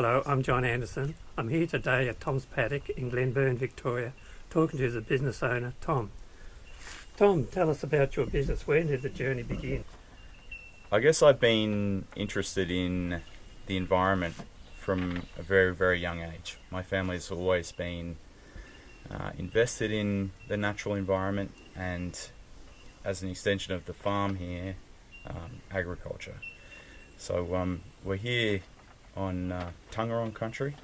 Hello, I'm John Anderson. I'm here today at Tom's Paddock in Glenburn, Victoria, talking to the business owner, Tom. Tom, tell us about your business. When did the journey begin? I guess I've been interested in the environment from a very, very young age. My family's always been invested in the natural environment and, as an extension of the farm here, agriculture. So we're here on Tungarong country,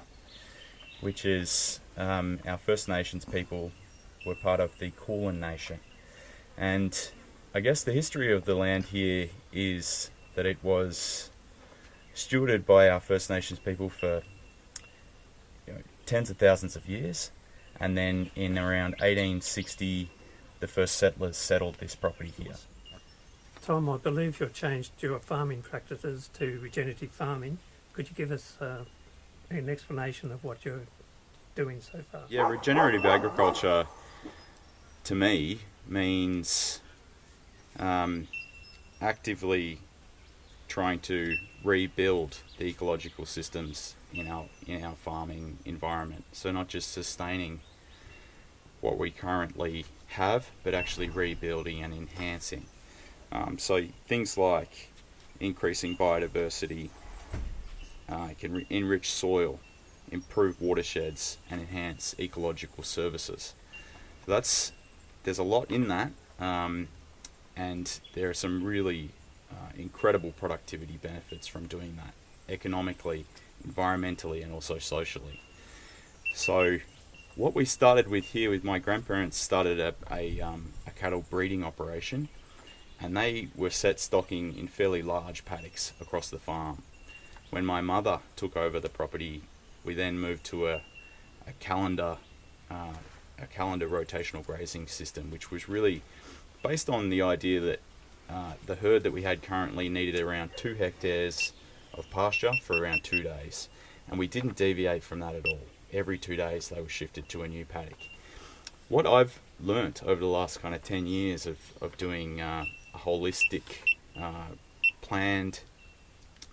which is our First Nations people were part of the Kulin Nation. And I guess the history of the land here is that it was stewarded by our First Nations people for tens of thousands of years, and then in around 1860 the first settlers settled this property here. Tom, I believe you've changed your farming practices to regenerative farming. Could you give us an explanation of what you're doing so far? Yeah, regenerative agriculture to me means actively trying to rebuild the ecological systems in our farming environment. So not just sustaining what we currently have, but actually rebuilding and enhancing. So things like increasing biodiversity, can enrich soil, improve watersheds, and enhance ecological services. So there's a lot in that, and there are some really incredible productivity benefits from doing that, economically, environmentally, and also socially. So what we started with here with my grandparents started a cattle breeding operation, and they were set stocking in fairly large paddocks across the farm. When my mother took over the property, we then moved to a calendar rotational grazing system, which was really based on the idea that the herd that we had currently needed around 2 hectares of pasture for around 2 days, and we didn't deviate from that at all. Every 2 days they were shifted to a new paddock. What I've learnt over the last kind of 10 years of doing a holistic planned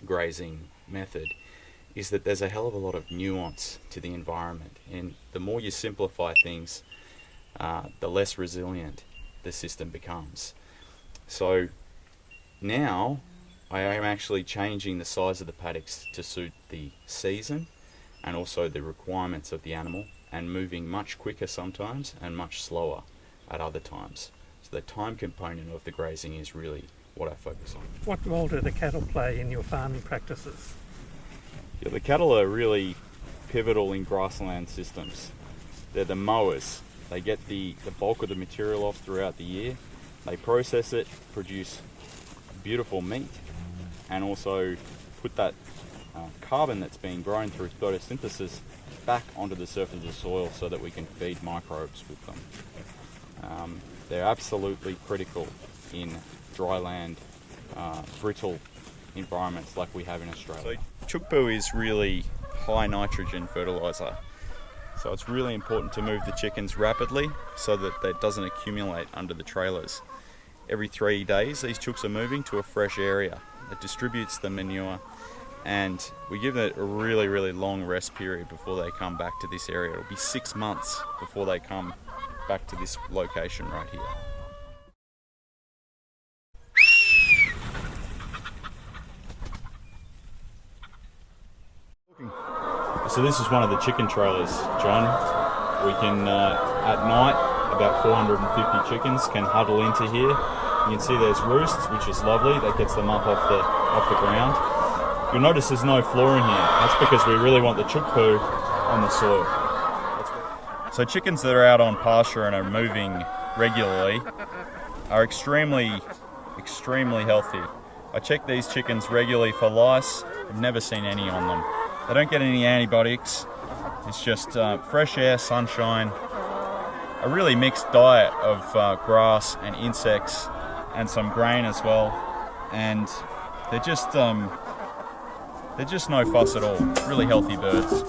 grazing method is that there's a hell of a lot of nuance to the environment, and the more you simplify things, the less resilient the system becomes. So now I am actually changing the size of the paddocks to suit the season and also the requirements of the animal, and moving much quicker sometimes and much slower at other times. So the time component of the grazing is really what I focus on. What role do the cattle play in your farming practices? Yeah, the cattle are really pivotal in grassland systems. They're the mowers. They get the bulk of the material off throughout the year. They process it, produce beautiful meat, and also put that carbon that's been grown through photosynthesis back onto the surface of the soil so that we can feed microbes with them. They're absolutely critical in dryland, brittle environments like we have in Australia. So chukpu is really high nitrogen fertilizer. So it's really important to move the chickens rapidly so that it doesn't accumulate under the trailers. Every 3 days these chooks are moving to a fresh area that distributes the manure, and we give it a really, really long rest period before they come back to this area. It'll be 6 months before they come back to this location right here. So this is one of the chicken trailers, John. We can, at night, about 450 chickens can huddle into here. You can see there's roosts, which is lovely. That gets them up off the ground. You'll notice there's no floor in here. That's because we really want the chook poo on the soil. So chickens that are out on pasture and are moving regularly are extremely, extremely healthy. I check these chickens regularly for lice. I've never seen any on them. They don't get any antibiotics. It's just fresh air, sunshine, a really mixed diet of grass and insects and some grain as well. And they're just no fuss at all. Really healthy birds.